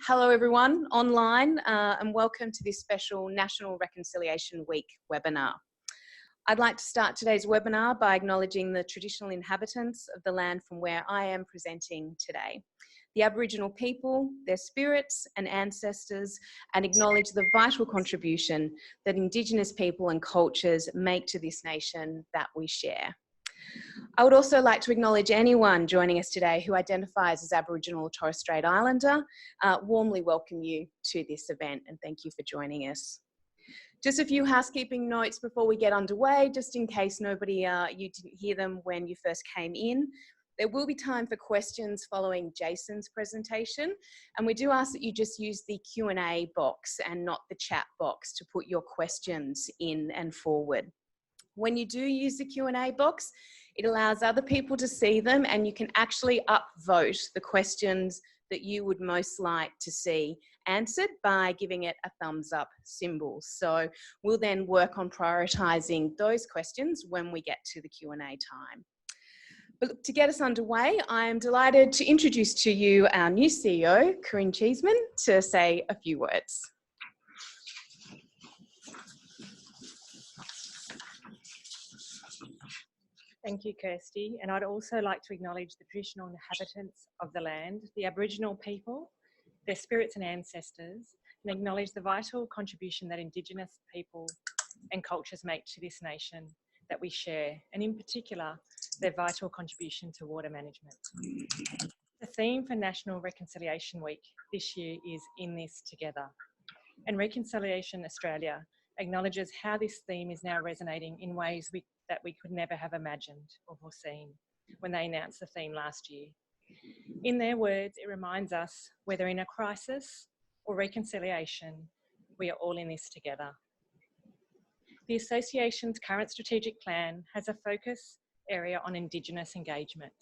Hello everyone online and welcome to this special National Reconciliation Week webinar. I'd like to start today's webinar by acknowledging the traditional inhabitants of the land from where I am presenting today, the Aboriginal people, their spirits and ancestors, and acknowledge the vital contribution that Indigenous people and cultures make to this nation that we share. I would also like to acknowledge anyone joining us today who identifies as Aboriginal or Torres Strait Islander. Warmly welcome you to this event and thank you for joining us. Just a few housekeeping notes before we get underway, just in case you didn't hear them when you first came in. There will be time for questions following Jason's presentation, and we do ask that you just use the Q&A box and not the chat box to put your questions in and forward. When you do use the Q&A box, it allows other people to see them and you can actually upvote the questions that you would most like to see answered by giving it a thumbs up symbol. So we'll then work on prioritising those questions when we get to the Q&A time. But to get us underway, I am delighted to introduce to you our new CEO, Corinne Cheeseman, to say a few words. Thank you, Kirsty. And I'd also like to acknowledge the traditional inhabitants of the land, the Aboriginal people, their spirits and ancestors, and acknowledge the vital contribution that Indigenous people and cultures make to this nation that we share, and in particular, their vital contribution to water management. The theme for National Reconciliation Week this year is In This Together. And Reconciliation Australia acknowledges how this theme is now resonating in ways that we could never have imagined or foreseen when they announced the theme last year. In their words, it reminds us, whether in a crisis or reconciliation, we are all in this together. The Association's current strategic plan has a focus area on Indigenous engagement,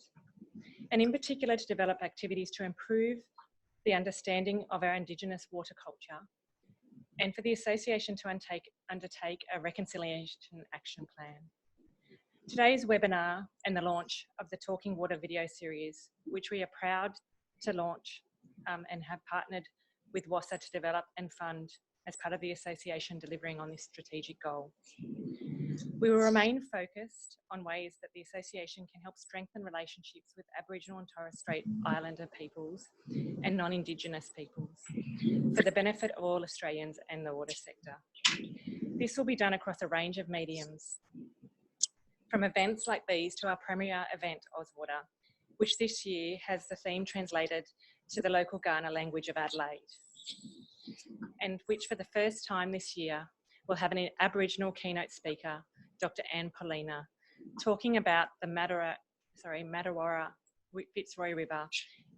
and in particular to develop activities to improve the understanding of our Indigenous water culture, and for the Association to undertake a reconciliation action plan. Today's webinar and the launch of the Talking Water video series, which we are proud to launch and have partnered with WSAA to develop and fund as part of the Association delivering on this strategic goal. We will remain focused on ways that the Association can help strengthen relationships with Aboriginal and Torres Strait Islander peoples and non-Indigenous peoples for the benefit of all Australians and the water sector. This will be done across a range of mediums, from events like these to our premier event, Ozwater, which this year has the theme translated to the local Kaurna language of Adelaide, and which for the first time this year will have an Aboriginal keynote speaker, Dr. Anne Paulina, talking about the Matterwarra Fitzroy River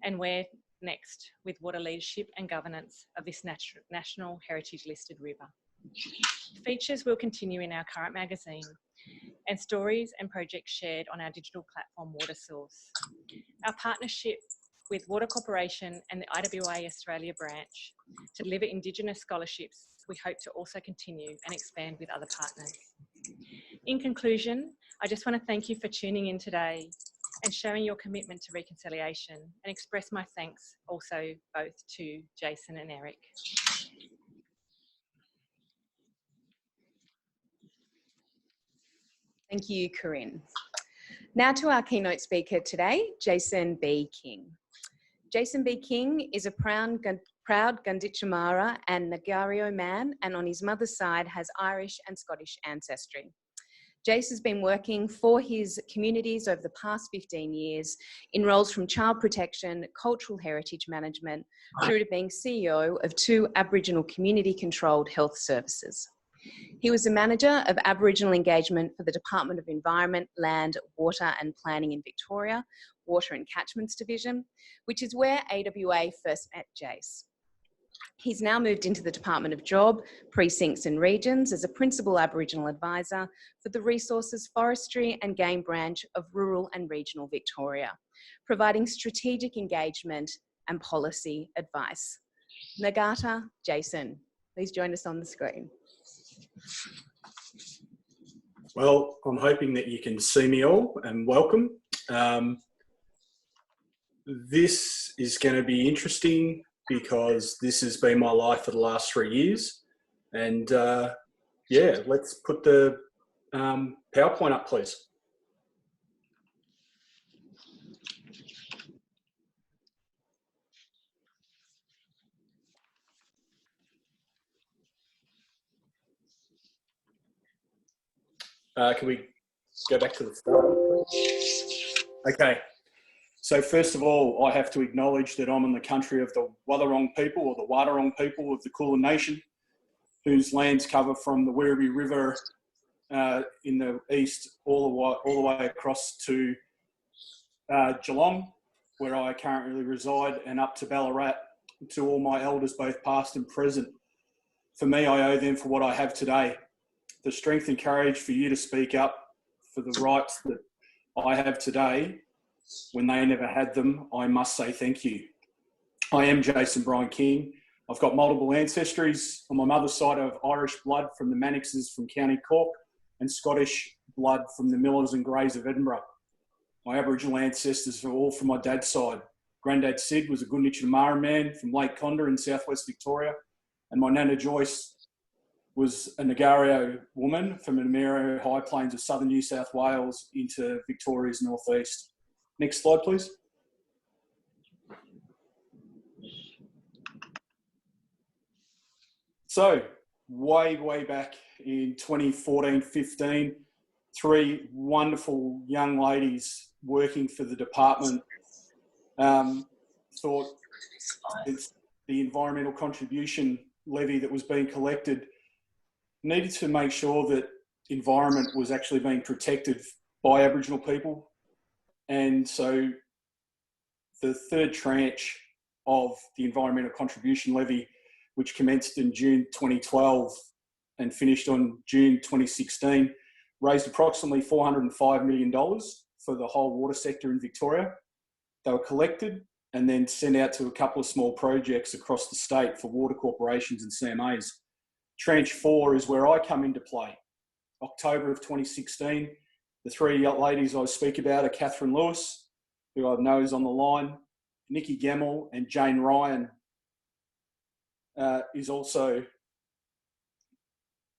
and where next with water leadership and governance of this national heritage listed river. Features will continue in our current magazine and stories and projects shared on our digital platform WaterSource. Our partnership with Water Corporation and the AWA Australia branch to deliver Indigenous scholarships, we hope to also continue and expand with other partners. In conclusion, I just want to thank you for tuning in today and showing your commitment to reconciliation, and express my thanks also both to Jason and Eric. Thank you, Corinne. Now to our keynote speaker today, Jason B. King. Jason B. King is a proud Gunditjmara and Nagario man, and on his mother's side has Irish and Scottish ancestry. Jace has been working for his communities over the past 15 years in roles from child protection, cultural heritage management, through to being CEO of 2 Aboriginal community-controlled health services. He was the manager of Aboriginal engagement for the Department of Environment, Land, Water and Planning in Victoria, Water and Catchments Division, which is where AWA first met Jace. He's now moved into the Department of Job, Precincts and Regions as a Principal Aboriginal Advisor for the Resources, Forestry and Game branch of Rural and Regional Victoria, providing strategic engagement and policy advice. Nagata, Jason, please join us on the screen. Well, I'm hoping that you can see me all, and welcome. This is going to be interesting. because this has been my life for the last 3 years. And yeah, let's put the PowerPoint up, please. Can we go back to the start? Okay. So first of all, I have to acknowledge that I'm in the country of the Wathaurong people, or the Wathaurong people of the Kulin Nation, whose lands cover from the Werribee River in the east all the way across to Geelong, where I currently reside, and up to Ballarat, to all my elders, both past and present. For me, I owe them for what I have today. The strength and courage for you to speak up for the rights that I have today, when they never had them, I must say thank you. I am Jason Brian King. I've got multiple ancestries. On my mother's side, I have Irish blood from the Mannixes from County Cork and Scottish blood from the Millers and Greys of Edinburgh. My Aboriginal ancestors are all from my dad's side. Grandad Sid was a Goodnichen Mara man from Lake Conda in southwest Victoria, and my Nana Joyce was a Nagario woman from the Namero High Plains of southern New South Wales into Victoria's northeast. Next slide, please. So, way back in 2014-15, 3 wonderful young ladies working for the department thought it's the environmental contribution levy that was being collected needed to make sure that environment was actually being protected by Aboriginal people. And so the third tranche of the environmental contribution levy, which commenced in June 2012 and finished on June 2016, raised approximately $405 million for the whole water sector in Victoria. They were collected and then sent out to a couple of small projects across the state for water corporations and CMAs. Tranche 4 is where I come into play. October of 2016, the 3 ladies I speak about are Catherine Lewis, who I know is on the line, Nikki Gemmell, and Jane Ryan is also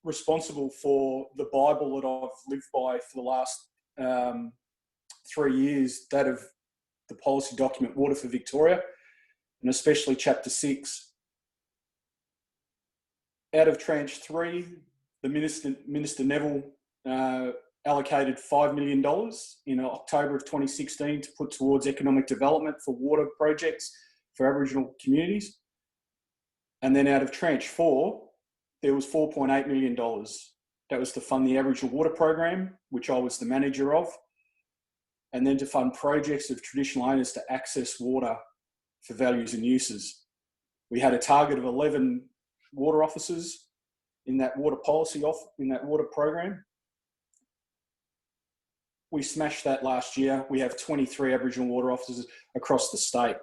responsible for the Bible that I've lived by for the last 3 years, that of the policy document Water for Victoria, and especially Chapter 6. Out of Tranche 3, the Minister Neville allocated $5 million in October of 2016 to put towards economic development for water projects for Aboriginal communities. And then out of Tranche 4, there was $4.8 million. That was to fund the Aboriginal Water Program, which I was the manager of, and then to fund projects of traditional owners to access water for values and uses. We had a target of 11 water officers in that water policy in that water program. We smashed that last year. We have 23 Aboriginal water officers across the state.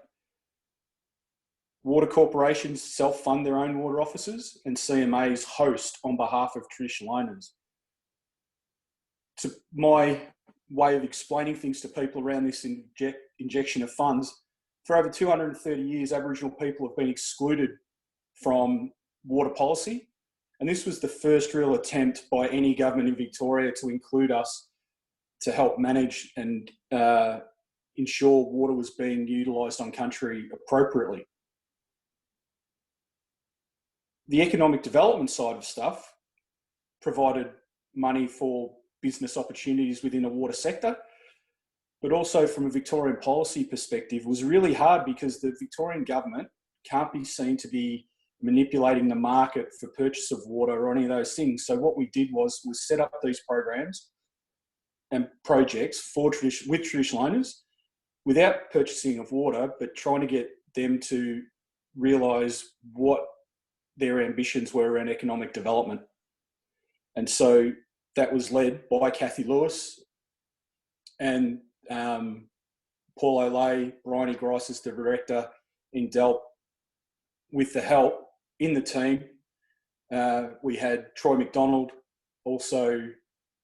Water corporations self-fund their own water officers, and CMAs host on behalf of traditional owners. To my way of explaining things to people around this injection of funds, for over 230 years, Aboriginal people have been excluded from water policy. And this was the first real attempt by any government in Victoria to include us to help manage and ensure water was being utilised on country appropriately. The economic development side of stuff provided money for business opportunities within the water sector, but also from a Victorian policy perspective was really hard because the Victorian government can't be seen to be manipulating the market for purchase of water or any of those things. So what we did was set up these programs and projects with traditional owners without purchasing of water, but trying to get them to realise what their ambitions were around economic development. And so that was led by Cathy Lewis and Paul O'Leigh, Bryony Grice as the director in Delp. With the help in the team, we had Troy McDonald, also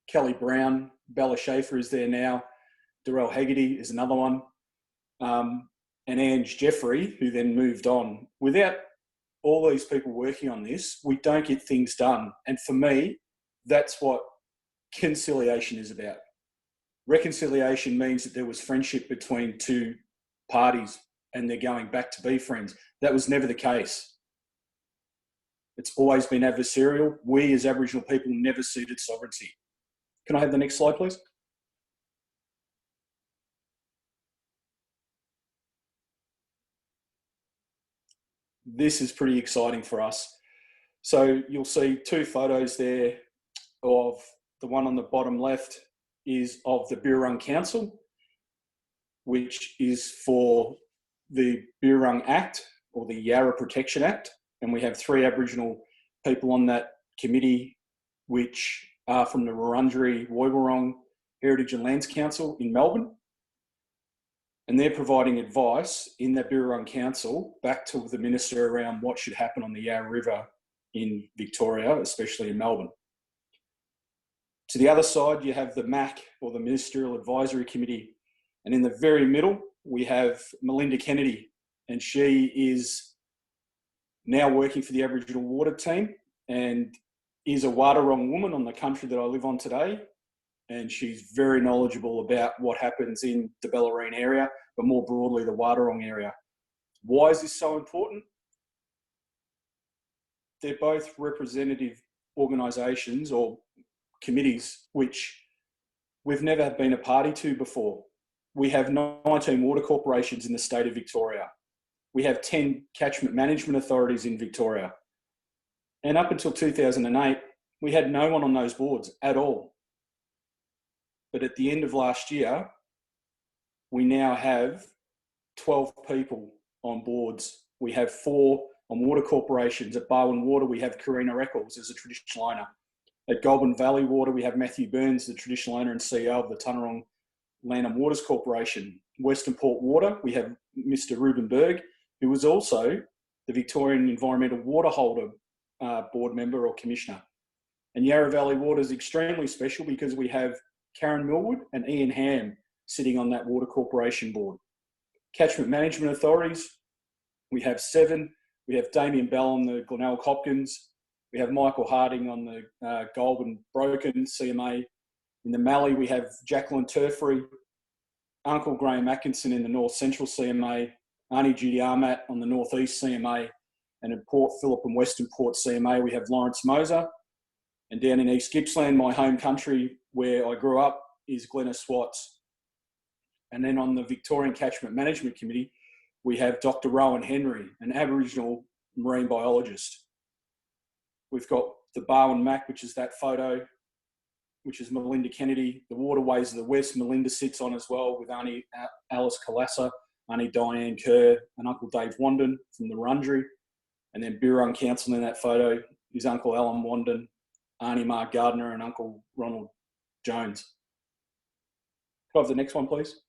Kelly Brown, Bella Schaefer is there now, Darrell Haggerty is another one. and Ange Jeffrey, who then moved on. Without all these people working on this, we don't get things done. And for me, that's what conciliation is about. Reconciliation means that there was friendship between two parties and they're going back to be friends. That was never the case. It's always been adversarial. We as Aboriginal people never ceded sovereignty. Can I have the next slide, please? This is pretty exciting for us. So you'll see two photos there of the one on the bottom left is of the Birrarung Council, which is for the Birrarung Act or the Yarra Protection Act. And we have 3 Aboriginal people on that committee, which are from the Wurundjeri Woiwurrung Heritage and Lands Council in Melbourne. And they're providing advice in that Birrarung Council back to the Minister around what should happen on the Yarra River in Victoria, especially in Melbourne. To the other side, you have the MAC, or the Ministerial Advisory Committee. And in the very middle, we have Melinda Kennedy, and she is now working for the Aboriginal Water Team and is a Wadawurrung woman on the country that I live on today. And she's very knowledgeable about what happens in the Bellarine area, but more broadly, the Wadawurrung area. Why is this so important? They're both representative organisations or committees which we've never been a party to before. We have 19 water corporations in the state of Victoria. We have 10 catchment management authorities in Victoria. And up until 2008, we had no one on those boards at all. But at the end of last year, we now have 12 people on boards. We have 4 on water corporations. At Barwon Water, we have Karina Eccles as a traditional owner. At Goulburn Valley Water, we have Matthew Burns, the traditional owner and CEO of the Tunnerong Land and Waters Corporation. Western Port Water, we have Mr. Ruben Berg, who was also the Victorian Environmental Water Holder board member or commissioner. And Yarra Valley Water is extremely special because we have Karen Millwood and Ian Ham sitting on that water corporation board. Catchment management authorities, we have 7. We have Damien Bell on the Glenelg Hopkins. We have Michael Harding on the Goulburn Broken CMA. In the Mallee, we have Jacqueline Turfrey, Uncle Graham Atkinson in the North Central CMA, Auntie Judy Armat on the North East CMA, and in Port Phillip and Western Port CMA, we have Lawrence Moser. And down in East Gippsland, my home country where I grew up, is Glenys Watts. And then on the Victorian Catchment Management Committee, we have Dr. Rowan Henry, an Aboriginal marine biologist. We've got the Barwon Mac, which is that photo, which is Melinda Kennedy. The Waterways of the West, Melinda sits on as well with Auntie Alice Kalassa, Auntie Diane Kerr, and Uncle Dave Wandon from the Wurundjeri. And then Birrarung Council in that photo is Uncle Alan Wandon, Auntie Mark Gardner, and Uncle Ronald Jones. Can I have the next one, please?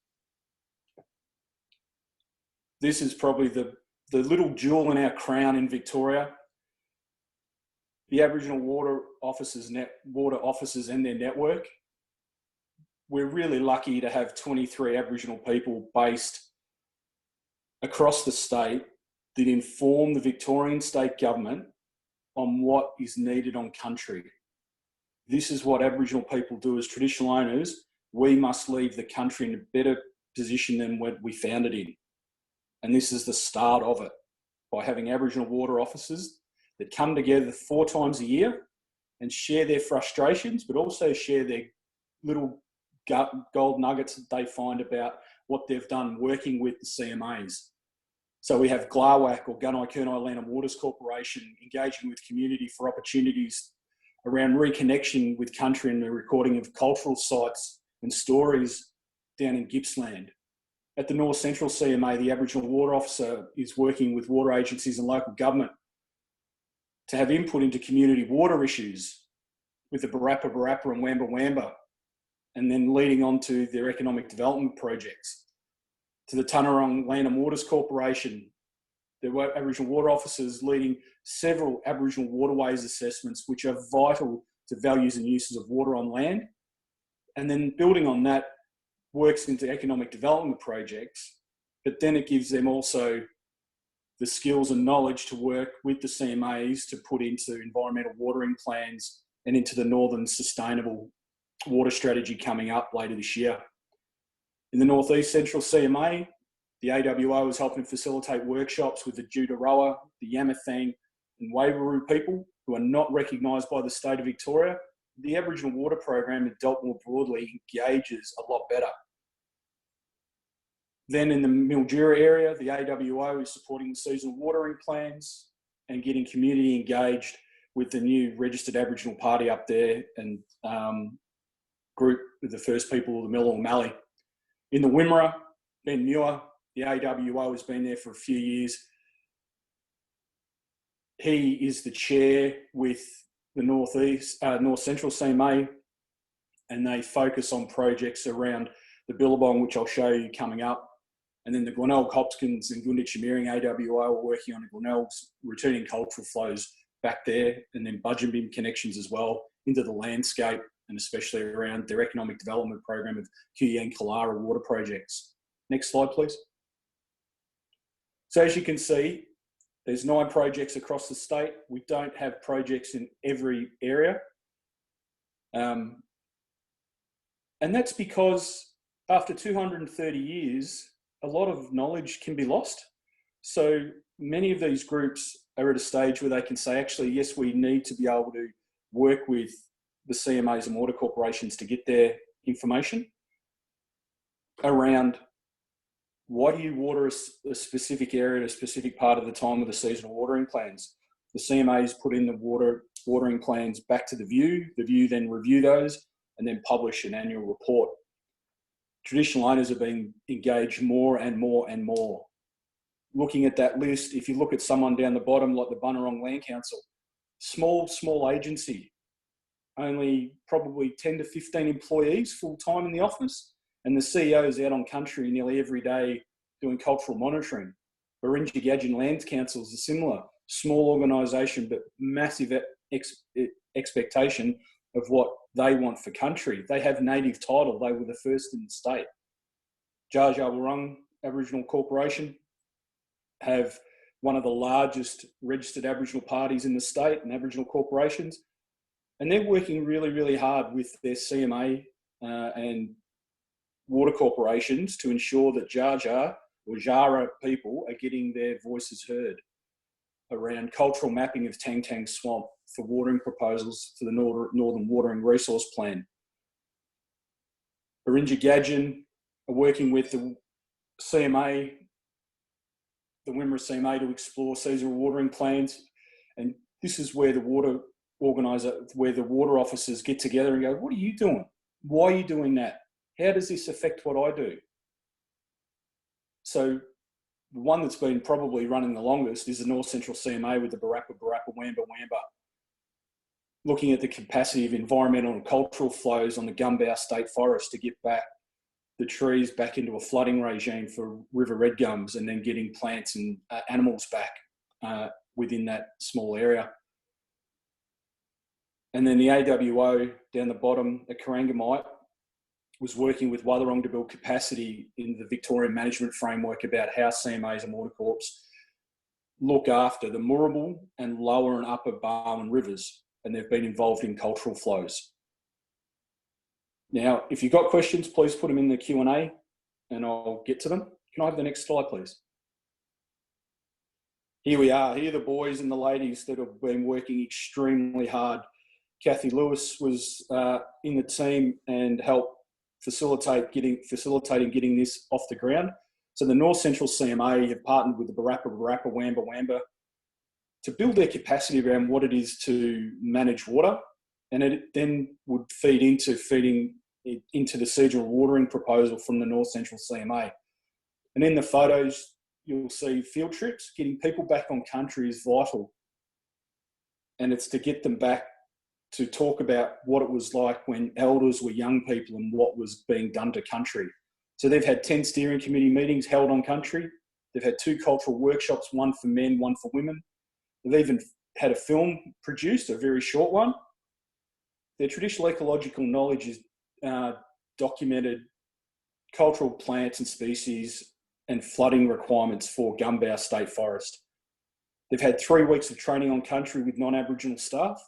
This is probably the little jewel in our crown in Victoria. The Aboriginal water officers and their network. We're really lucky to have 23 Aboriginal people based across the state that inform the Victorian state government on what is needed on country. This is what Aboriginal people do as traditional owners. We must leave the country in a better position than what we found it in. And this is the start of it, by having Aboriginal water officers that come together 4 times a year and share their frustrations, but also share their little gold nuggets that they find about what they've done working with the CMAs. So we have GLAWAC, or Gunai-Kurnai Land and Waters Corporation, engaging with community for opportunities around reconnection with country and the recording of cultural sites and stories down in Gippsland. At the North Central CMA, the Aboriginal Water Officer is working with water agencies and local government to have input into community water issues with the Barappa and Wamba, and then leading on to their economic development projects. To the Tunnerong Land and Waters Corporation, the Aboriginal Water Officers leading several Aboriginal waterways assessments, which are vital to values and uses of water on land. And then building on that, works into economic development projects, but then it gives them also the skills and knowledge to work with the CMAs to put into environmental watering plans and into the Northern Sustainable Water Strategy coming up later this year. In the North East Central CMA, the AWA was helping facilitate workshops with the Judaroa, the Yamathang and Waiburu people who are not recognised by the state of Victoria. The Aboriginal Water Program, and dealt more broadly, engages a lot better. Then in the Mildura area, the AWA is supporting the seasonal watering plans and getting community engaged with the new registered Aboriginal party up there and group with the first people of the Miller O'Malley. In the Wimmera, Ben Muir, the AWA has been there for a few years. He is the chair with the North Central CMA, and they focus on projects around the Billabong, which I'll show you coming up. And then the Glenelg, Hopkins and Gunditjmering AWA were working on the Glenelg's returning cultural flows back there, and then Budgeonbim connections as well into the landscape, and especially around their economic development program of Kuyang Kalara water projects. Next slide, please. So as you can see, there's 9 projects across the state. We don't have projects in every area. And that's because after 230 years, a lot of knowledge can be lost. So many of these groups are at a stage where they can say, actually, yes, we need to be able to work with the CMAs and water corporations to get their information around why do you water a specific area at a specific part of the time of the seasonal watering plans. The CMAs put in the watering plans back to the View then review those and then publish an annual report. Traditional owners are being engaged more and more and more. Looking at that list, if you look at someone down the bottom, like the Bunurong Land Council, small agency, only probably 10 to 15 employees full-time in the office, and the CEO is out on country nearly every day doing cultural monitoring. Barinja Land Council is a similar, small organisation, but massive expectation of what they want for country. They have native title. They were the first in the state. Jar Jar Wurrung Aboriginal Corporation have one of the largest registered Aboriginal parties in the state and Aboriginal corporations. And they're working really, really hard with their CMA and water corporations to ensure that Jar Jar or Jara people are getting their voices heard around cultural mapping of Tang Tang Swamp for watering proposals for the Northern Watering Resource Plan. Barinja Gadjin are working with the CMA, the Wimmera CMA, to explore seasonal watering plans. And this is where the water officers get together and go, what are you doing? Why are you doing that? How does this affect what I do? So the one that's been probably running the longest is the North Central CMA with the Barappa Wamba, looking at the capacity of environmental and cultural flows on the Gumbau State Forest to get back the trees back into a flooding regime for river red gums, and then getting plants and animals back within that small area. And then the AWO down the bottom, at Corangamite, was working with Wathaurong to build capacity in the Victorian management framework about how CMAs and water corps look after the Moorabool and lower and upper Barwon rivers, and they've been involved in cultural flows. Now, if you've got questions, please put them in the Q&A and I'll get to them. Can I have the next slide, please? Here we are. Here are the boys and the ladies that have been working extremely hard. Kathy Lewis was in the team and helped facilitating getting this off the ground. So the North Central CMA have partnered with the Barappa Wamba to build their capacity around what it is to manage water, and it then would feeding into the seasonal watering proposal from the North Central CMA. And in the photos, you'll see field trips. Getting people back on country is vital, and it's to get them back to talk about what it was like when elders were young people and what was being done to country. So they've had 10 steering committee meetings held on country. They've had 2 cultural workshops, one for men, one for women. They've even had a film produced, a very short one. Their traditional ecological knowledge is documented cultural plants and species and flooding requirements for Gumbow State Forest. They've had 3 weeks of training on country with non-Aboriginal staff.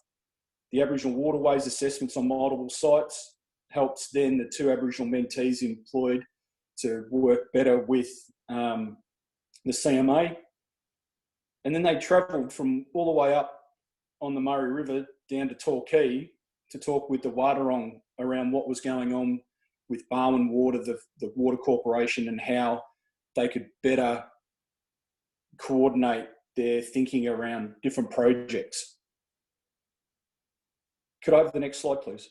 The Aboriginal waterways assessments on multiple sites helped then the 2 Aboriginal mentees employed to work better with the CMA. And then they travelled from all the way up on the Murray River down to Torquay to talk with the Wadawurrung around what was going on with Barwon Water, the water corporation, and how they could better coordinate their thinking around different projects. Could I have the next slide, please?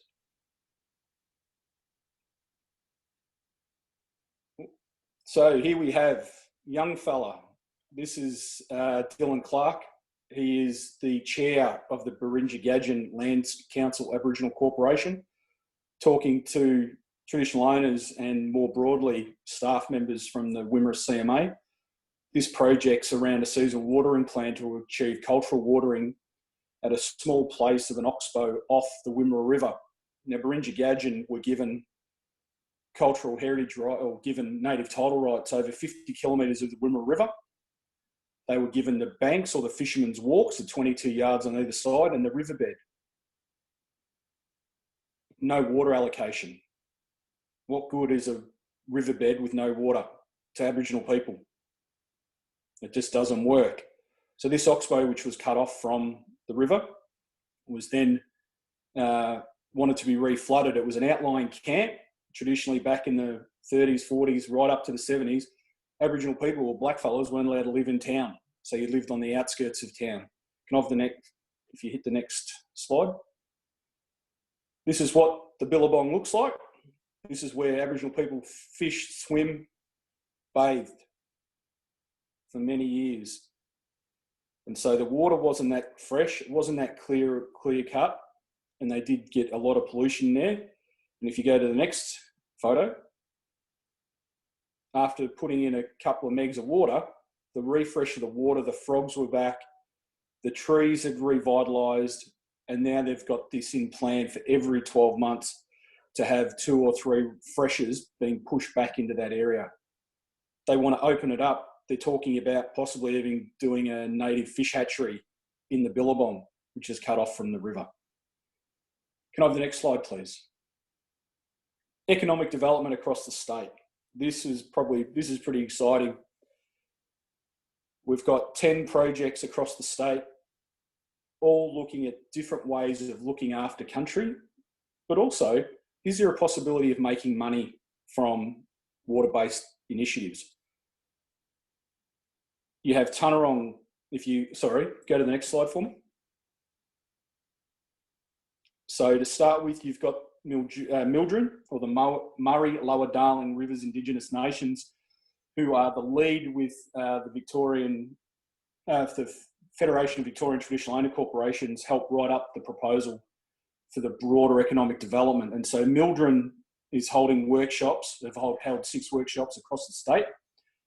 So here we have young fella. This is Dylan Clark. He is the chair of the Barinja Lands Council Aboriginal Corporation, talking to traditional owners and more broadly staff members from the Wimmera CMA. This project's around a seasonal watering plan to achieve cultural watering at a small place of an oxbow off the Wimmera River. Now, Barinja were given cultural heritage right, or given native title rights over 50 kilometres of the Wimmera River. They were given the banks or the fishermen's walks at 22 yards on either side and the riverbed. No water allocation. What good is a riverbed with no water to Aboriginal people? It just doesn't work. So this oxbow, which was cut off from the river, was then wanted to be reflooded. It was an outlying camp. Traditionally, back in the 30s, 40s, right up to the 70s, Aboriginal people or blackfellas weren't allowed to live in town. So you lived on the outskirts of town. Can I have the next, if you hit the next slide? This is what the billabong looks like. This is where Aboriginal people fished, swim, bathed for many years. And so the water wasn't that fresh, it wasn't that clear cut, and they did get a lot of pollution there. And if you go to the next photo, after putting in a couple of megs of water, the refresh of the water, the frogs were back, the trees had revitalised, and now they've got this in plan for every 12 months to have 2 or 3 freshers being pushed back into that area. They want to open it up. They're talking about possibly even doing a native fish hatchery in the billabong, which is cut off from the river. Can I have the next slide, please? Economic development across the state. This is pretty exciting. We've got 10 projects across the state, all looking at different ways of looking after country, but also, is there a possibility of making money from water-based initiatives? You have Tanarong, go to the next slide for me. So to start with, you've got Mildren, or the Murray Lower Darling Rivers Indigenous Nations, who are the lead with the Federation of Victorian Traditional Owner Corporations, helped write up the proposal for the broader economic development. And so Mildren is holding workshops. They've held 6 workshops across the state,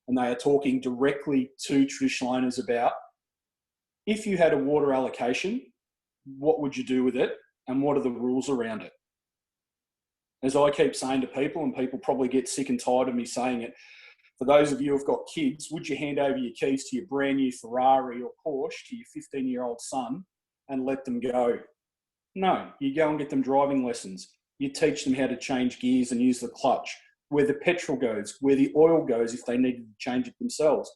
and they are talking directly to traditional owners about, if you had a water allocation, what would you do with it, and what are the rules around it? As I keep saying to people, and people probably get sick and tired of me saying it, for those of you who've got kids, would you hand over your keys to your brand new Ferrari or Porsche to your 15-year-old son and let them go? No, you go and get them driving lessons. You teach them how to change gears and use the clutch, where the petrol goes, where the oil goes if they need to change it themselves.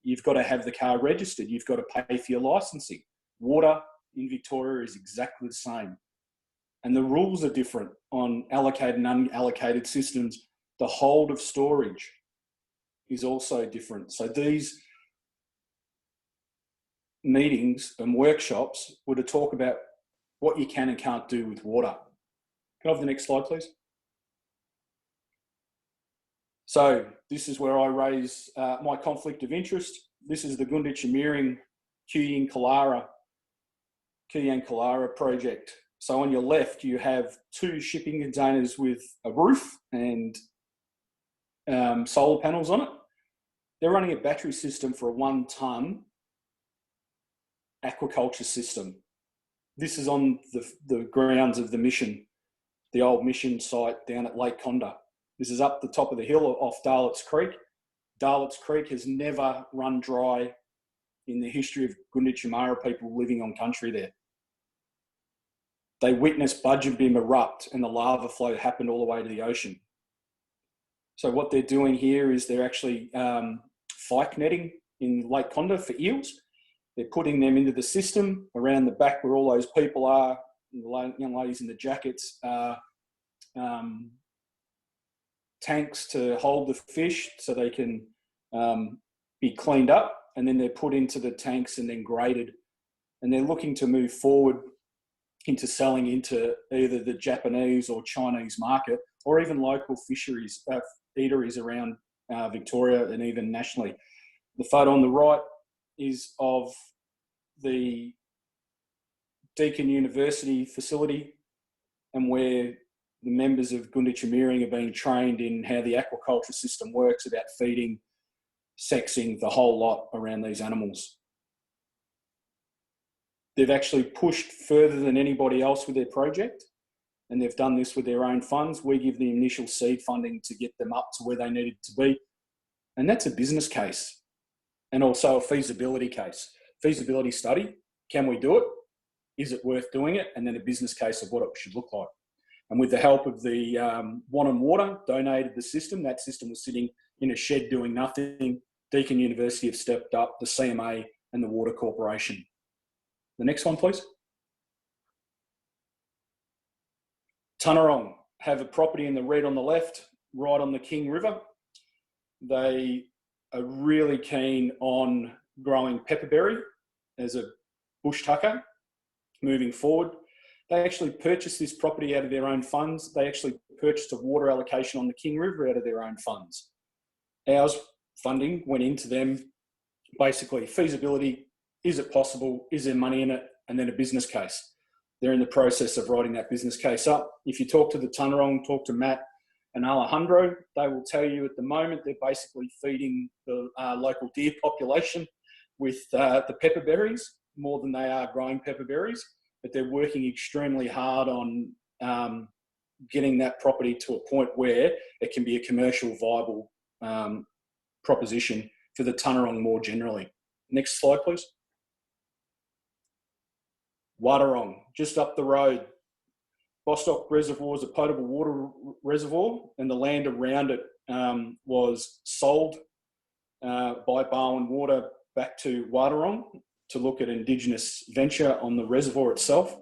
You've got to have the car registered. You've got to pay for your licensing. Water in Victoria is exactly the same. And the rules are different on allocated and unallocated systems. The hold of storage is also different. So these meetings and workshops were to talk about what you can and can't do with water. Can I have the next slide, please? So this is where I raise my conflict of interest. This is the Gunditjmering Kuyang Kalara project. So on your left, you have 2 shipping containers with a roof and solar panels on it. They're running a battery system for a 1-ton aquaculture system. This is on the grounds of the mission, the old mission site down at Lake Conda. This is up the top of the hill off Darlett's Creek. Darlot's Creek has never run dry in the history of Gunditjmara people living on country there. They witnessed Budgerbim erupt and the lava flow happened all the way to the ocean. So what they're doing here is they're actually fyke netting in Lake Condah for eels. They're putting them into the system around the back where all those people are, the young ladies in the jackets, tanks to hold the fish so they can be cleaned up, and then they're put into the tanks and then graded. And they're looking to move forward into selling into either the Japanese or Chinese market, or even local fisheries, eateries around Victoria and even nationally. The photo on the right is of the Deakin University facility, and where the members of Gunditjmara are being trained in how the aquaculture system works, about feeding, sexing, the whole lot around these animals. They've actually pushed further than anybody else with their project, and they've done this with their own funds. We give the initial seed funding to get them up to where they needed to be, and that's a business case and also a feasibility case. Feasibility study, can we do it? Is it worth doing it? And then a business case of what it should look like. And with the help of the Wannon Water, donated the system. That system was sitting in a shed doing nothing. Deakin University have stepped up, the CMA and the Water Corporation. The next one, please. Tunarong have a property in the red on the left, right on the King River. They are really keen on growing pepperberry as a bush tucker moving forward. They actually purchased this property out of their own funds. They actually purchased a water allocation on the King River out of their own funds. Ours funding went into them, basically feasibility, is it possible, is there money in it, and then a business case. They're in the process of writing that business case up. If you talk to the Tunarong, talk to Matt and Alejandro, they will tell you at the moment they're basically feeding the local deer population with the pepperberries more than they are growing pepperberries, but they're working extremely hard on getting that property to a point where it can be a commercial viable proposition for the Tunarong more generally. Next slide, please. Wadarong, just up the road. Bostock Reservoir is a potable water reservoir, and the land around it was sold by Barwon Water back to Wadarong to look at Indigenous venture on the reservoir itself.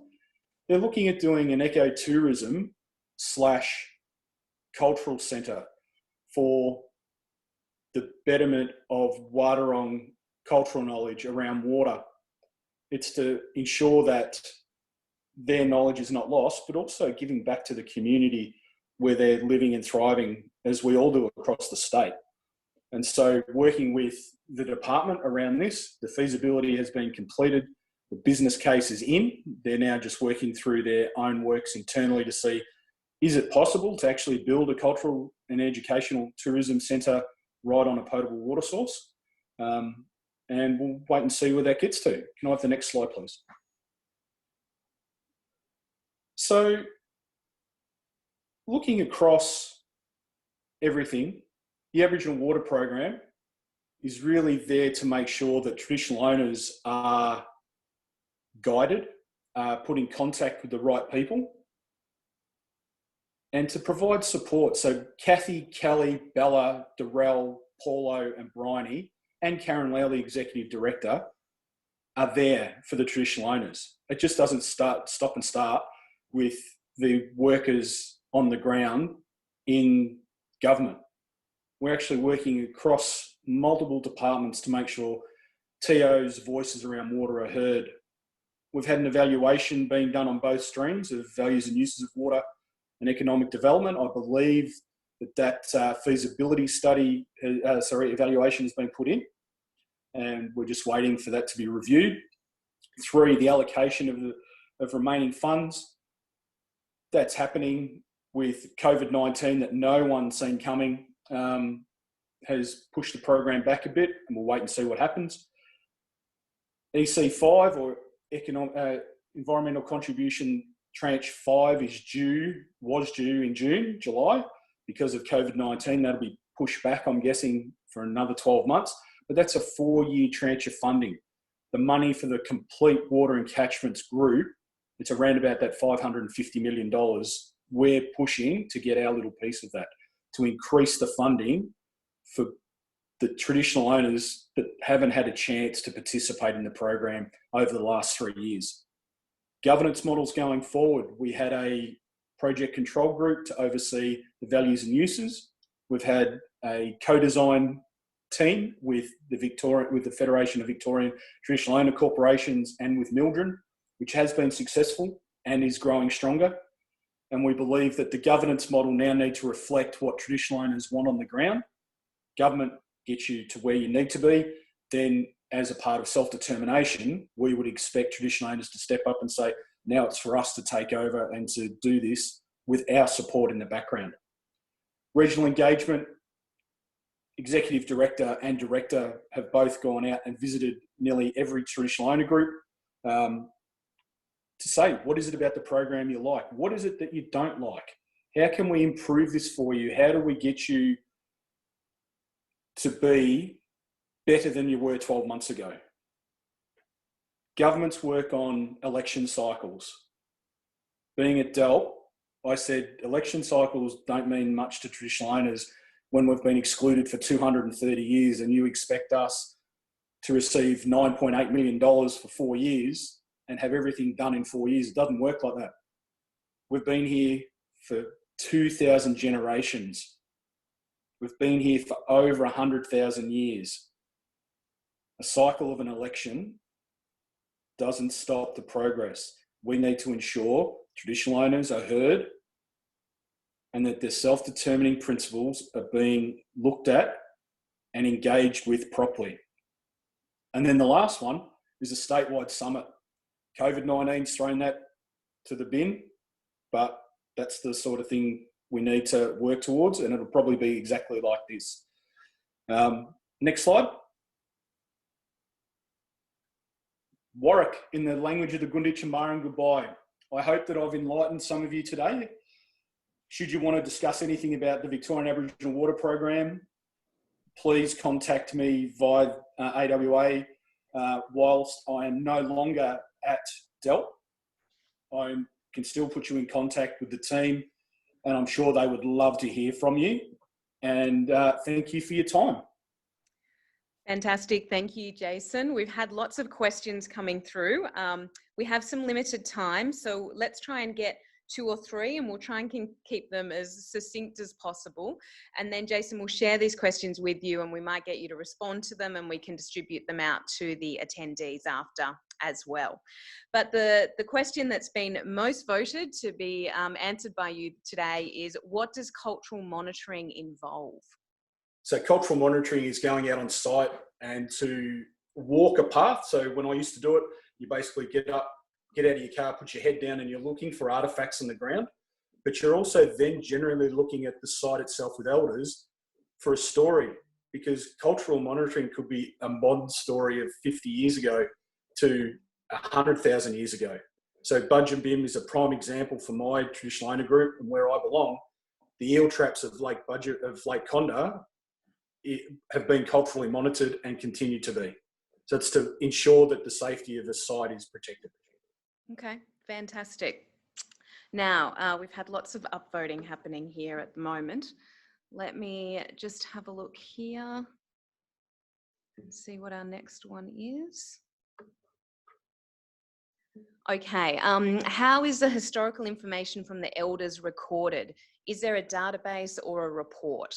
They're looking at doing an ecotourism / cultural centre for the betterment of Wadarong cultural knowledge around water. It's to ensure that their knowledge is not lost, but also giving back to the community where they're living and thriving, as we all do across the state. And so working with the department around this, the feasibility has been completed, the business case is in, they're now just working through their own works internally to see, is it possible to actually build a cultural and educational tourism centre right on a potable water source? And we'll wait and see where that gets to. Can I have the next slide, please? So, looking across everything, the Aboriginal Water Program is really there to make sure that traditional owners are guided, put in contact with the right people, and to provide support. So Kathy, Kelly, Bella, Darrell, Paulo and Bryony and Karen Lau, the Executive Director, are there for the traditional owners. It just doesn't stop and start with the workers on the ground in government. We're actually working across multiple departments to make sure TO's voices around water are heard. We've had an evaluation being done on both streams of values and uses of water and economic development. I believe that feasibility study, evaluation has been put in, and we're just waiting for that to be reviewed. 3, the allocation of remaining funds. That's happening with COVID-19 that no one's seen coming, has pushed the program back a bit, and we'll wait and see what happens. EC5, or Environmental Contribution Tranche 5 was due in July. Because of COVID-19, that'll be pushed back, I'm guessing, for another 12 months, but that's a 4-year tranche of funding. The money for the complete water and catchments group, it's around about that $550 million. We're pushing to get our little piece of that, to increase the funding for the traditional owners that haven't had a chance to participate in the program over the last 3 years. Governance models going forward, we had a project control group to oversee the values and uses. We've had a co-design team with the Federation of Victorian Traditional Owner Corporations and with Mildred, which has been successful and is growing stronger. And we believe that the governance model now needs to reflect what traditional owners want on the ground. Government gets you to where you need to be. Then, as a part of self-determination, we would expect traditional owners to step up and say, now it's for us to take over and to do this with our support in the background. Regional engagement, executive director and director have both gone out and visited nearly every traditional owner group to say, what is it about the program you like? What is it that you don't like? How can we improve this for you? How do we get you to be better than you were 12 months ago? Governments work on election cycles. Being at DELP, I said election cycles don't mean much to traditional owners when we've been excluded for 230 years and you expect us to receive $9.8 million for 4 years and have everything done in 4 years. It doesn't work like that. We've been here for 2,000 generations. We've been here for over 100,000 years. A cycle of an election doesn't stop the progress. We need to ensure traditional owners are heard and that their self-determining principles are being looked at and engaged with properly. And then the last one is a statewide summit. COVID-19's thrown that to the bin, but that's the sort of thing we need to work towards, and it'll probably be exactly like this. Next slide. Warwick, in the language of the Gunditj and Maran, goodbye. I hope that I've enlightened some of you today. Should you want to discuss anything about the Victorian Aboriginal Water Program, please contact me via AWA. Whilst I am no longer at DELP, I can still put you in contact with the team, and I'm sure they would love to hear from you. And thank you for your time. Fantastic. Thank you, Jason. We've had lots of questions coming through. We have some limited time, so let's try and get 2 or 3, and we'll try and keep them as succinct as possible. And then Jason will share these questions with you, and we might get you to respond to them, and we can distribute them out to the attendees after as well. But the question that's been most voted to be answered by you today is, what does cultural monitoring involve? So cultural monitoring is going out on site and to walk a path. So when I used to do it, you basically get out of your car, put your head down, and you're looking for artefacts on the ground. But you're also then generally looking at the site itself with elders for a story, because cultural monitoring could be a modern story of 50 years ago to 100,000 years ago. So Budge and Bim is a prime example for my traditional owner group and where I belong. The eel traps of Lake Conda have been culturally monitored and continue to be. So it's to ensure that the safety of the site is protected. Okay, fantastic. Now, we've had lots of upvoting happening here at the moment. Let me just have a look here and see what our next one is. Okay, how is the historical information from the elders recorded? Is there a database or a report?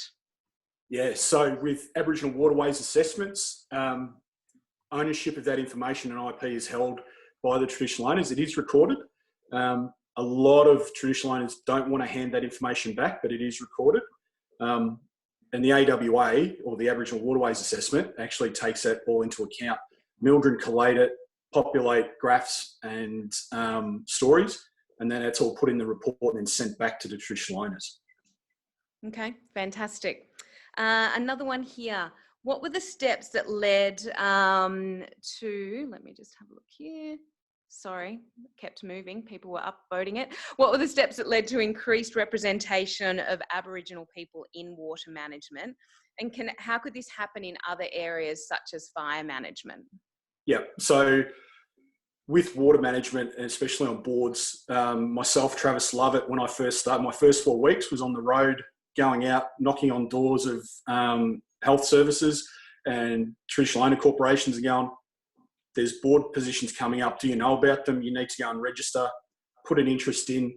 Yeah, so with Aboriginal waterways assessments, ownership of that information and IP is held by the traditional owners. It is recorded. A lot of traditional owners don't want to hand that information back, but it is recorded. And the AWA, or the Aboriginal Waterways Assessment, actually takes that all into account. Mildred collate it, populate graphs and stories, and then it's all put in the report and then sent back to the traditional owners. Okay, fantastic. Another one here. What were the steps that led to, let me just have a look here. Sorry, kept moving. People were upvoting it. What were the steps that led to increased representation of Aboriginal people in water management? And how could this happen in other areas such as fire management? Yeah, so with water management, and especially on boards, myself, Travis Lovett, when I first started, my first 4 weeks was on the road, going out, knocking on doors of health services and traditional owner corporations and going, there's board positions coming up. Do you know about them? You need to go and register, put an interest in.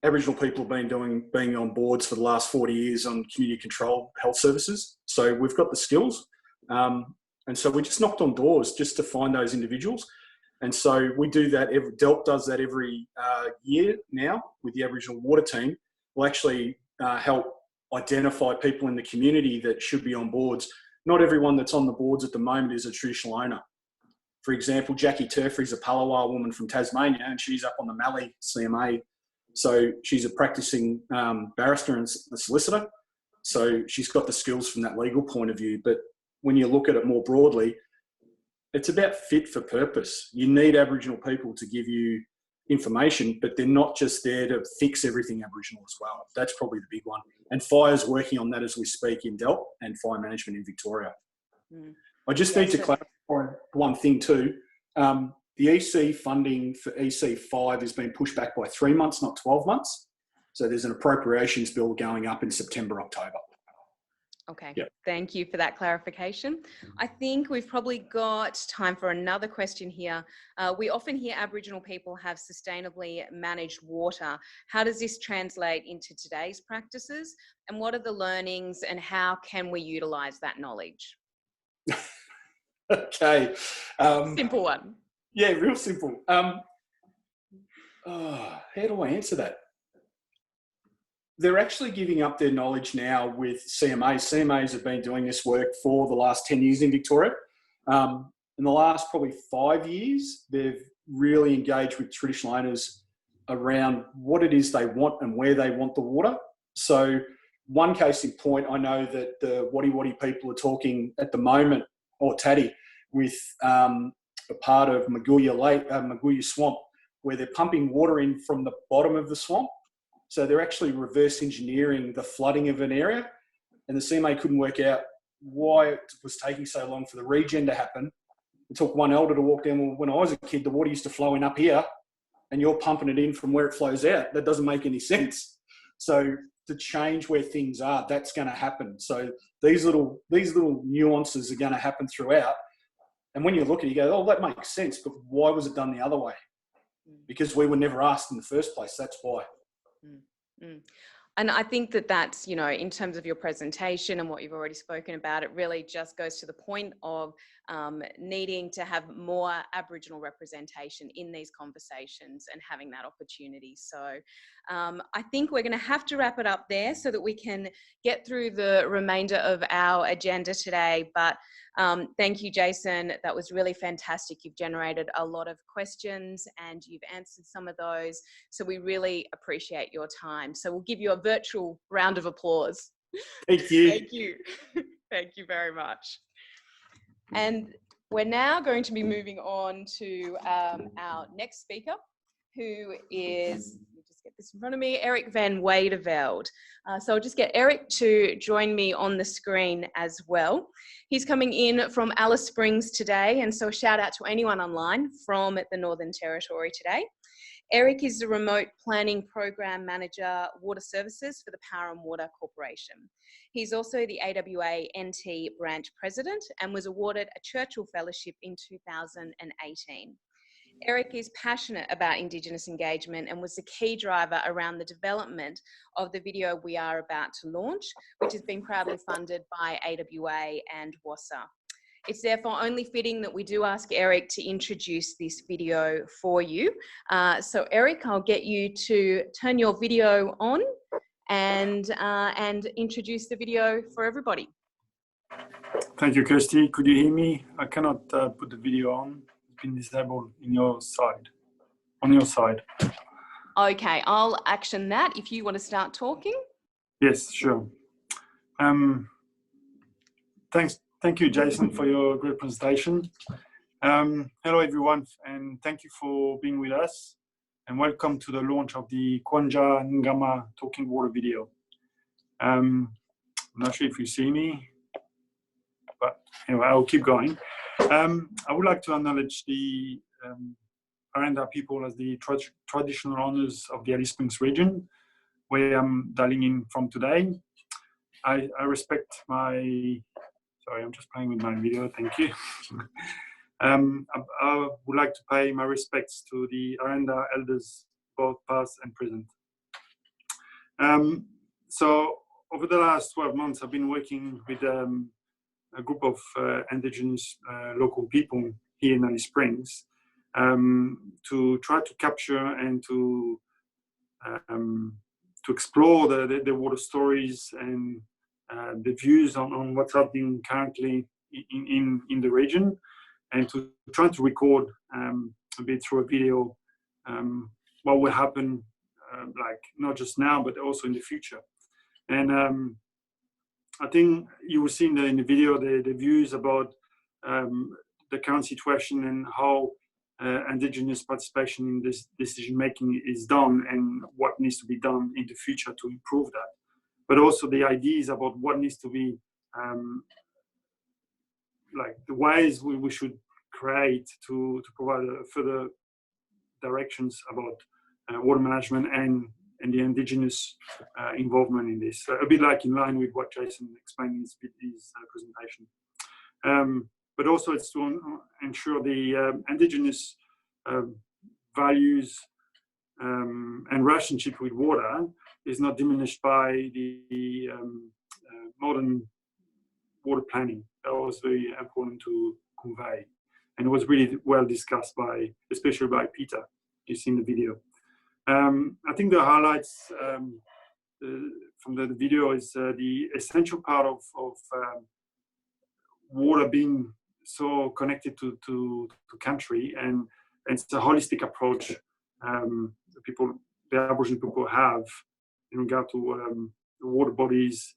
Aboriginal people have been being on boards for the last 40 years on community controlled health services. So we've got the skills. And so we just knocked on doors just to find those individuals. And so we do that. DELP does that every year now with the Aboriginal Water Team. We'll actually help identify people in the community that should be on boards. Not everyone that's on the boards at the moment is a traditional owner. For example, Jackie Turfrey is a Palawa woman from Tasmania, and she's up on the Mallee CMA. So she's a practicing barrister and a solicitor. So she's got the skills from that legal point of view. But when you look at it more broadly, it's about fit for purpose. You need Aboriginal people to give you information, but they're not just there to fix everything Aboriginal as well. That's probably the big one. And fire's working on that as we speak in DELP and fire management in Victoria. I just need to clarify one thing too. The EC funding for EC5 has been pushed back by 3 months, not 12 months. So there's an appropriations bill going up in September, October. Okay, Yep. Thank you for that clarification. I think we've probably got time for another question here. We often hear Aboriginal people have sustainably managed water. How does this translate into today's practices? And what are the learnings and how can we utilise that knowledge? Okay. Simple one. Yeah, real simple. How do I answer that? They're actually giving up their knowledge now with CMAs. CMAs have been doing this work for the last 10 years in Victoria. In the last probably 5 years, they've really engaged with traditional owners around what it is they want and where they want the water. So one case in point, I know that the Wadi Wadi people are talking at the moment, or Taddy, with a part of Maguya Swamp, where they're pumping water in from the bottom of the swamp. So they're actually reverse engineering the flooding of an area. And the CMA couldn't work out why it was taking so long for the regen to happen. It took one elder to walk down. Well, when I was a kid, the water used to flow in up here and you're pumping it in from where it flows out. That doesn't make any sense. So to change where things are, that's going to happen. So these little nuances are going to happen throughout. And when you look at it, you go, oh, that makes sense. But why was it done the other way? Because we were never asked in the first place. That's why. And I think that that's, you know, in terms of your presentation and what you've already spoken about, it really just goes to the point of needing to have more Aboriginal representation in these conversations and having that opportunity. So I think we're going to have to wrap it up there so that we can get through the remainder of our agenda today. But thank you, Jason. That was really fantastic. You've generated a lot of questions and you've answered some of those. So we really appreciate your time. So we'll give you a virtual round of applause. Thank you. Thank you. Thank you very much. And we're now going to be moving on to our next speaker, who is, let me just get this in front of me, Acc Vanweydeveld. So I'll just get Eric to join me on the screen as well. He's coming in from Alice Springs today, and so a shout out to anyone online from the Northern Territory today. Eric is the Remote Planning Program Manager, Water Services for the Power and Water Corporation. He's also the AWA NT Branch President and was awarded a Churchill Fellowship in 2018. Eric is passionate about Indigenous engagement and was the key driver around the development of the video we are about to launch, which has been proudly funded by AWA and WSAA. It's therefore only fitting that we do ask Eric to introduce this video for you. So Eric, I'll get you to turn your video on and introduce the video for everybody. Thank you, Kirsty. Could you hear me? I cannot put the video on. It's been disabled on your side. Okay, I'll action that if you want to start talking. Yes, sure. Thank you, Jason, for your great presentation. Hello, everyone, and thank you for being with us. And welcome to the launch of the Kwanja Ngama Talking Water video. I'm not sure if you see me. but anyway, I'll keep going. I would like to acknowledge the Aranda people as the traditional owners of the Alice Springs region, where I'm dialing in from today. I respect my, sorry, I'm just playing with my video, thank you. I would like to pay my respects to the Aranda elders, both past and present. So over the last 12 months, I've been working with a group of Indigenous local people here in Alice Springs to try to capture and to explore the water stories and the views on what's happening currently in the region, and to try to record a bit through a video what will happen, like not just now, but also in the future. And I think you will see in the video the views about the current situation and how Indigenous participation in this decision making is done and what needs to be done in the future to improve that. But also the ideas about what needs to be, like the ways we should create to provide further directions about water management and the Indigenous involvement in this. A bit like in line with what Jason explained in his presentation. But also it's to ensure the Indigenous values and relationship with water is not diminished by the modern water planning. That was very important to convey. And it was really well discussed especially by Peter, you see in the video. I think the highlights from the video is the essential part of water being so connected to country, and it's a holistic approach the Aboriginal people have in regard to the water bodies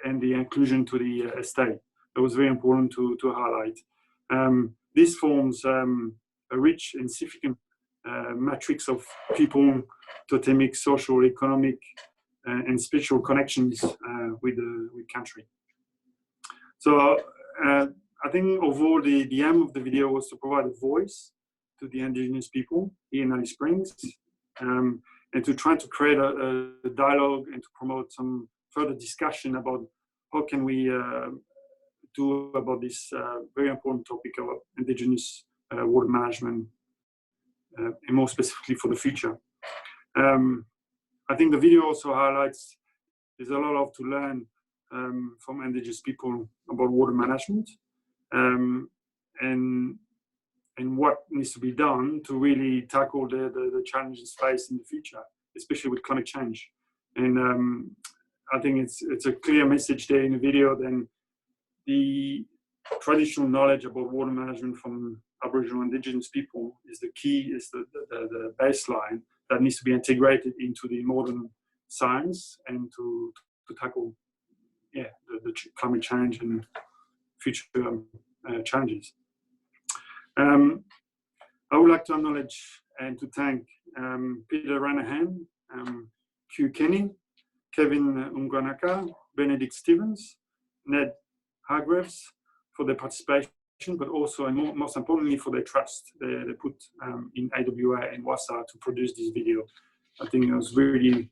and the inclusion to the estate. It was very important to highlight. This forms a rich and significant matrix of people, totemic, social, economic, and spiritual connections with country. So I think overall the aim of the video was to provide a voice to the Indigenous people here in Alice Springs, and to try to create a dialogue and to promote some further discussion about how can we do about this very important topic of Indigenous water management, and more specifically for the future. I think the video also highlights there's a lot to learn from Indigenous people about water management, and what needs to be done to really tackle the challenges faced in the future, especially with climate change. And I think it's a clear message there in the video. Then the traditional knowledge about water management from Aboriginal Indigenous people is the key, is the baseline that needs to be integrated into the modern science and to tackle the climate change and future challenges. I would like to acknowledge and to thank Peter Ranahan, Q Kenny, Kevin Umganaka, Benedict Stevens, Ned Hargreaves for their participation, but also and most importantly for their trust they put in AWA and WSAA to produce this video. I think it was really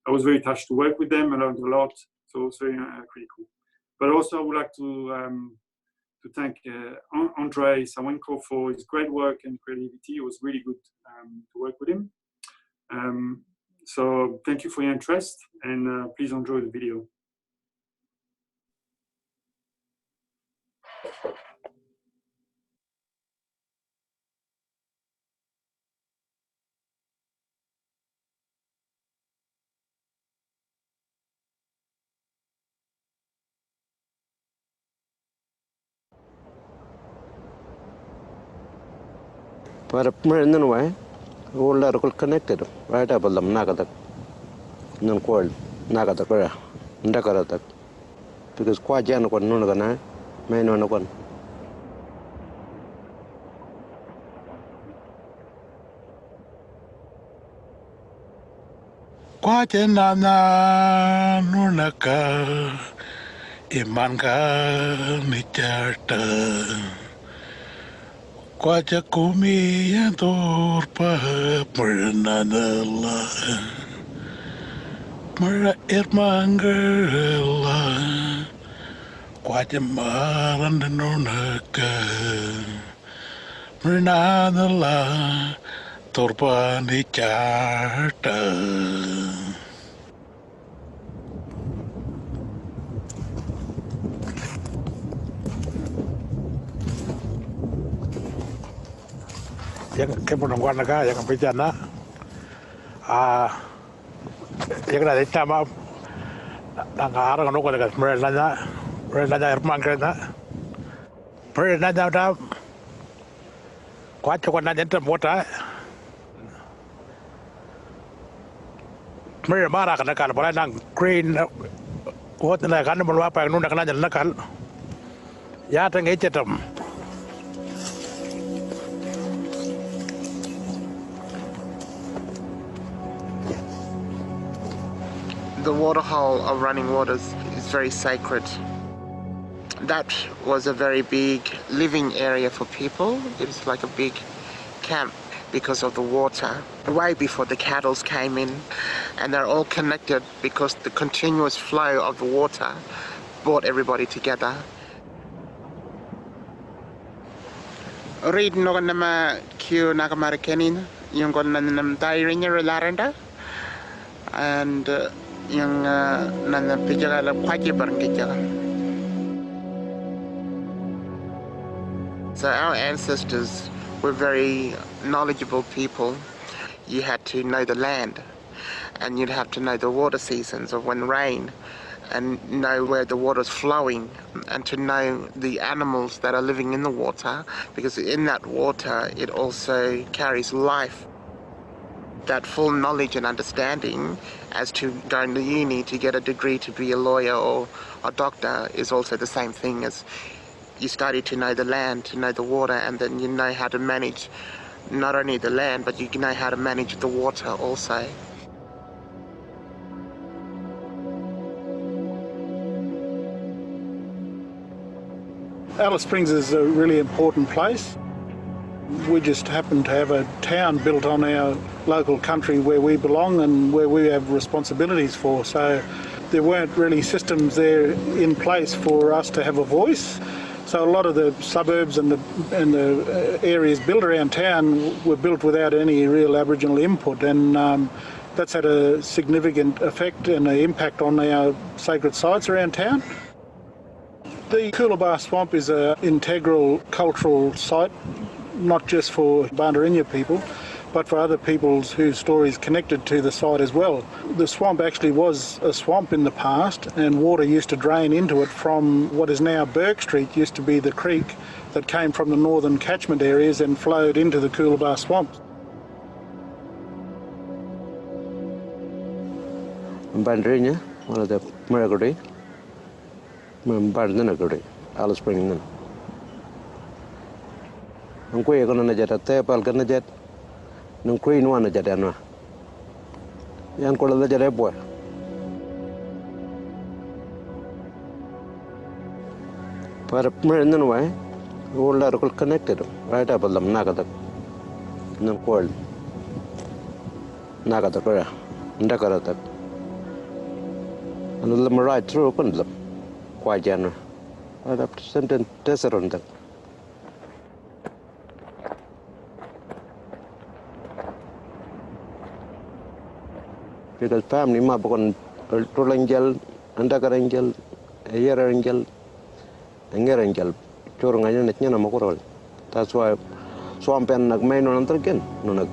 I was very touched to work with them. I learned a lot, so it was very critical. But also I would like to thank Andre Sawenko for his great work and creativity. It was really good to work with him. So thank you for your interest, and please enjoy the video. Para pemerintahan way, all are connected. Right up along Nagatak, non called Nagatakara, Ndakaratak, because Kwajan one Nunagana, may know one. Kwajena na nunaka Imanga ni charta Kwaja kumi ya torpa Pernadala Mara irmangala Kwaja marandanonaka Pernadala Torpa ni charta yang kemudian naga yang bicara yang ada cama nangara kan orang dekat mereka irman kerana mereka dah kuat cukup nanya tempat mereka marah kerana kalau boleh nang green kuat nak kan berapa yang nuna kerana jalan kan ya tengah cetam. The waterhole of running waters is very sacred. That was a very big living area for people. It was like a big camp because of the water. Way before the cattle came in, and they're all connected because the continuous flow of the water brought everybody together. Read no nama Q nakamarakenin yung gon nam dairing relarenda and yung nana pijaga kwaji barangija. So our ancestors were very knowledgeable people. You had to know the land, and you'd have to know the water seasons of when rain, and know where the water's flowing, and to know the animals that are living in the water, because in that water it also carries life. That full knowledge and understanding as to going to uni to get a degree to be a lawyer or a doctor is also the same thing as you study to know the land, to know the water, and then you know how to manage not only the land, but you know how to manage the water also. Alice Springs is a really important place. We just happen to have a town built on our local country where we belong and where we have responsibilities for. So there weren't really systems there in place for us to have a voice. So a lot of the suburbs and the areas built around town were built without any real Aboriginal input, and that's had a significant effect and an impact on our sacred sites around town. The Coolabah Swamp is an integral cultural site, not just for Bandarinya people, but for other peoples whose stories connected to the site as well. The swamp actually was a swamp in the past, and water used to drain into it from what is now Burke Street, used to be the creek that came from the northern catchment areas and flowed into the Coolabah Swamp. Bandarinya, one of the Maragodi, Bardanagodi, Alice Springs. Ang kuya ko na najat at pal ka najat nung kuya nuan najat ano yan ko lang najat boy para meron na way wala ro connected right up lam nakadak nung call nakadak ra ndakaratak ano lam right through kun lam kwa jan right up sentence tesaron tak. Because family ma bukan tulanggal, andakaranggal, ayaranggal, angaranggal, curangnya netnya nama korol. That's why swampen nak main non terken, non.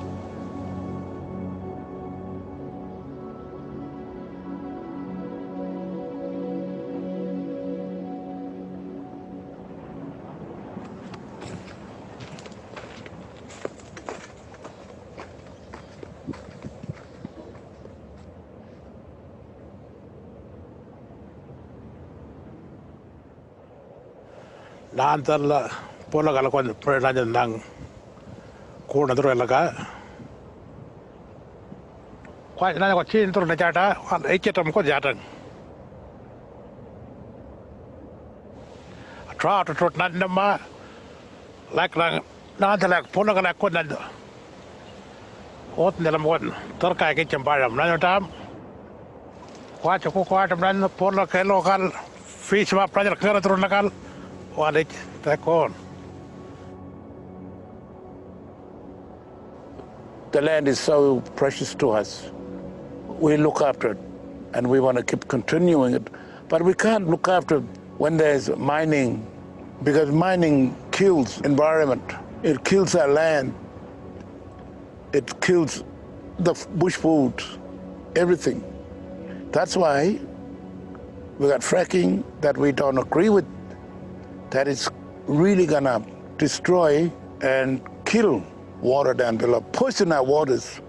Nanti lah pola kalau kau pernah nang kau nanti orang laga, kau nanti kau cium terus najada, kau ecet kau jatang. try to trot not number. Like not like Ponaka couldn't. What the one? Turka kitchen bar, none time. Quite a quite a brand of Ponaka local fish project local. What it take on. The land is so precious to us. We look after it and we want to keep continuing it. But we can't look after it when there's mining, because mining kills environment. It kills our land. It kills the bush food, everything. That's why we got fracking that we don't agree with, that is really gonna destroy and kill water down below, poison our waters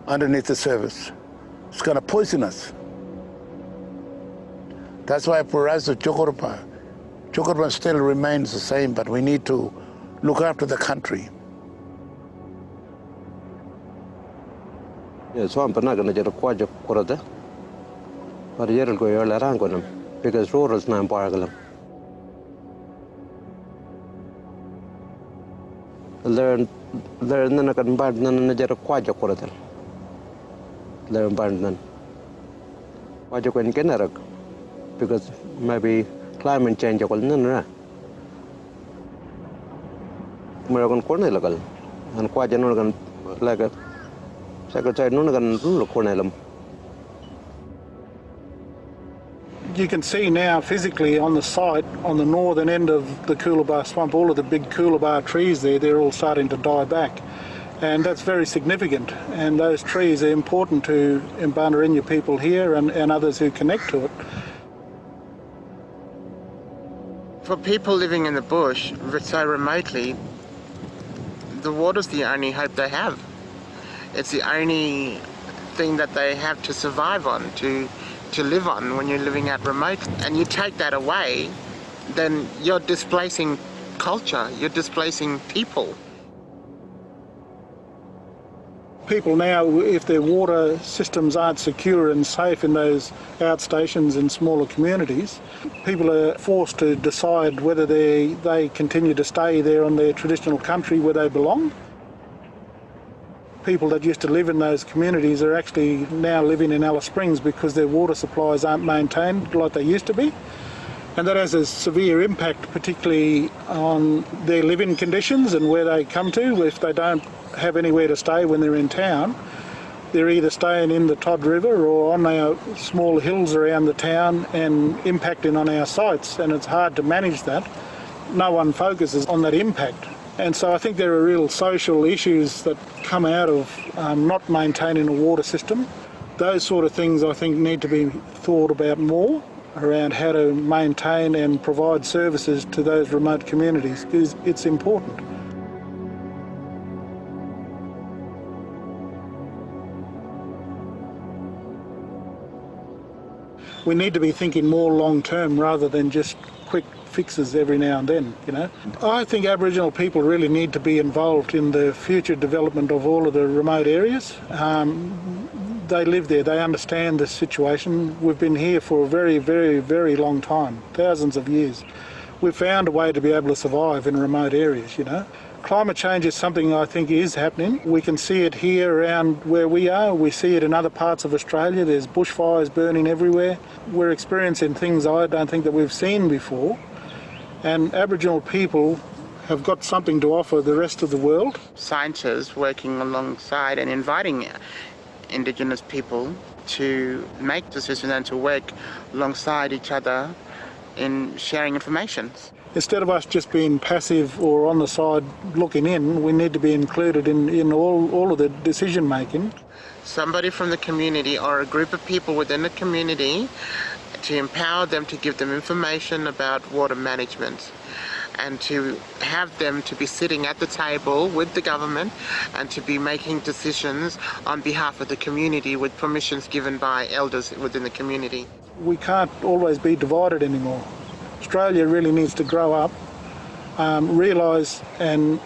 underneath the surface. It's gonna poison us. That's why for us, the Chokorpa still remains the same, but we need to look after the country. Yeah, so I'm not going to get a quadra quarter. But you'll go around with them because road is not bargain. Learn none can buy none get a quadra quarter. Learn burn none. Why you can get because maybe climate change will none. American corner local and quite general like a secretary no can rule cornelum. You can see now physically on the site, on the northern end of the Coolabah swamp, all of the big Coolabah trees there, they're all starting to die back. And that's very significant. And those trees are important to Mbanarinya people here and others who connect to it. For people living in the bush so remotely, the water's the only hope they have. It's the only thing that they have to survive on, to live on when you're living out remote. And you take that away, then you're displacing culture, you're displacing people. People now, if their water systems aren't secure and safe in those outstations and smaller communities, people are forced to decide whether they continue to stay there on their traditional country where they belong. People that used to live in those communities are actually now living in Alice Springs because their water supplies aren't maintained like they used to be. And that has a severe impact, particularly on their living conditions and where they come to. If they don't have anywhere to stay when they're in town, they're either staying in the Todd River or on our small hills around the town and impacting on our sites, and it's hard to manage that. No one focuses on that impact. And so I think there are real social issues that come out of not maintaining a water system. Those sort of things I think need to be thought about more around how to maintain and provide services to those remote communities, because it's important. We need to be thinking more long term rather than just quick fixes every now and then, you know. I think Aboriginal people really need to be involved in the future development of all of the remote areas. They live there, they understand the situation. We've been here for a very, very, very long time, thousands of years. We've found a way to be able to survive in remote areas, you know. Climate change is something I think is happening. We can see it here around where we are. We see it in other parts of Australia. There's bushfires burning everywhere. We're experiencing things I don't think that we've seen before. And Aboriginal people have got something to offer the rest of the world. Scientists working alongside and inviting Indigenous people to make decisions and to work alongside each other in sharing information. Instead of us just being passive or on the side looking in, we need to be included in all of the decision making. Somebody from the community or a group of people within the community, to empower them, to give them information about water management, and to have them to be sitting at the table with the government and to be making decisions on behalf of the community with permissions given by elders within the community. We can't always be divided anymore. Australia really needs to grow up, realise and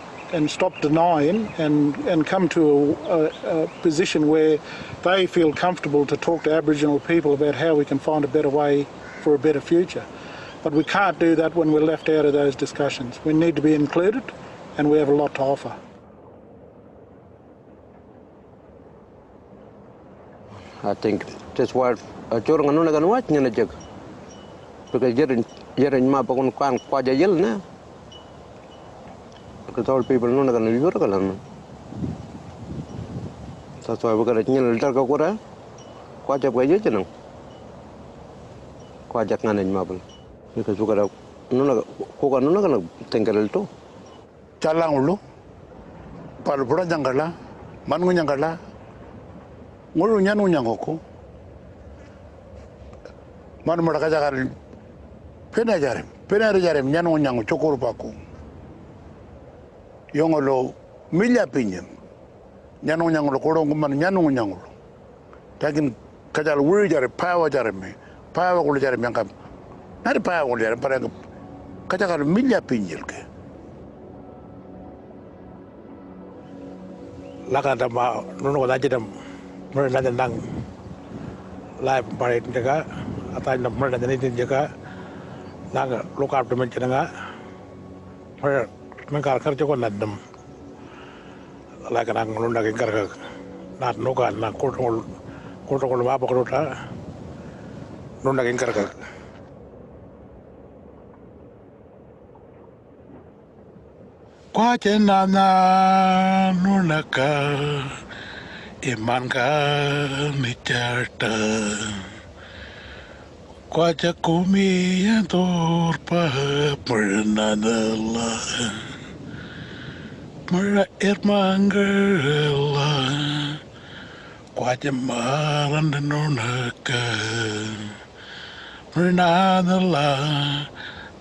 stop denying and come to a position where they feel comfortable to talk to Aboriginal people about how we can find a better way for a better future. But we can't do that when we're left out of those discussions. We need to be included, and we have a lot to offer. I think that's what chorong anu nagan wat nyana jag. Because jerin ma pakun kwan kwaja yel na. Because all people nu nagan yur kalan. That's why we got nyana dar ka kura. Kwaja kwaja jenang. Kwaja nganen mabel. Because we got nu nagan ko nu nagan tenggal to. Chalang ulu. Palu pura jangala. Manu jangala. Ngulu nyanu nyangoku. Manu mereka jagal pena jarem nyanu nyangu cukur paku. Yongolo milya pinjem. Nyanu nyangu korong kuman nyanu nyangu. Takin kajal wuri jare pawa jarem kulu jarem yang kam. Nari pawa kulu jarem pada kajal milya pinjil ke. Lakan tama nunu ko dam mereka tentang live barit juga atau mereka ini juga naga lokal teman cenenga mereka kerja kon nadem lakan ang nunda kerja nat nuka nak kotol apa kota nunda kerja kuace nana nunaka iman ka mi charta kuaca kumi yang torpa pernadala mera irmanggala kuaca maran nonaka pernadala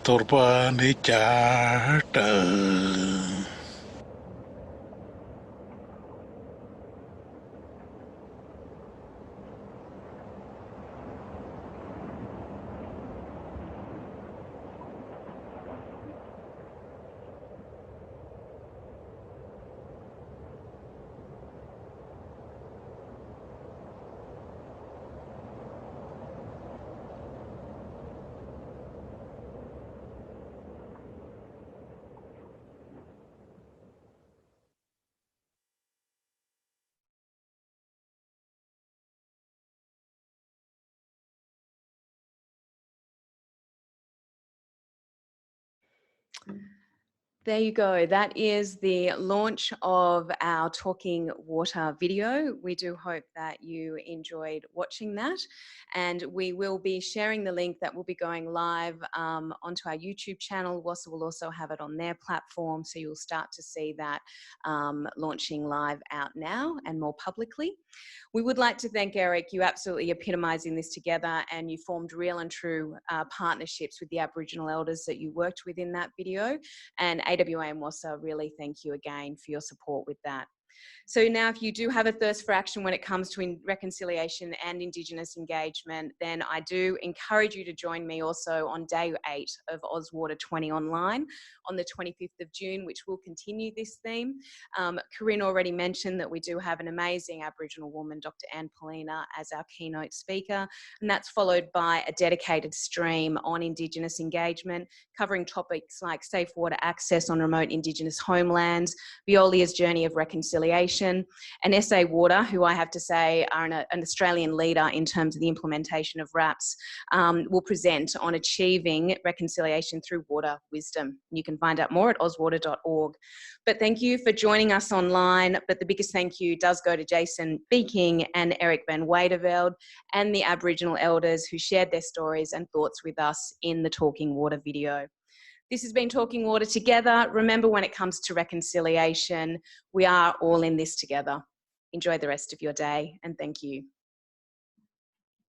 torpa ni charta. There you go. That is the launch of our Talking Water video. We do hope that you enjoyed watching that, and we will be sharing the link that will be going live onto our YouTube channel. WSAA will also have it on their platform, so you'll start to see that launching live out now and more publicly. We would like to thank Eric. You absolutely epitomising this together, and you formed real and true partnerships with the Aboriginal elders that you worked with in that video. And AWA and WSAA, really thank you again for your support with that. So now if you do have a thirst for action when it comes to reconciliation and Indigenous engagement, then I do encourage you to join me also on day 8 of Ozwater 20 online on the 25th of June, which will continue this theme. Corinne already mentioned that we do have an amazing Aboriginal woman, Dr. Anne Paulina, as our keynote speaker, and that's followed by a dedicated stream on Indigenous engagement, covering topics like safe water access on remote Indigenous homelands, Veolia's journey of reconciliation, and SA Water, who I have to say are an Australian leader in terms of the implementation of RAPs, will present on achieving reconciliation through water wisdom. You can find out more at ozwater.org. But thank you for joining us online. But the biggest thank you does go to Jason Beeking and Eric Vanweydeveld and the Aboriginal elders who shared their stories and thoughts with us in the Talking Water video. This has been Talking Water together. Remember, when it comes to reconciliation, we are all in this together. Enjoy the rest of your day, and thank you.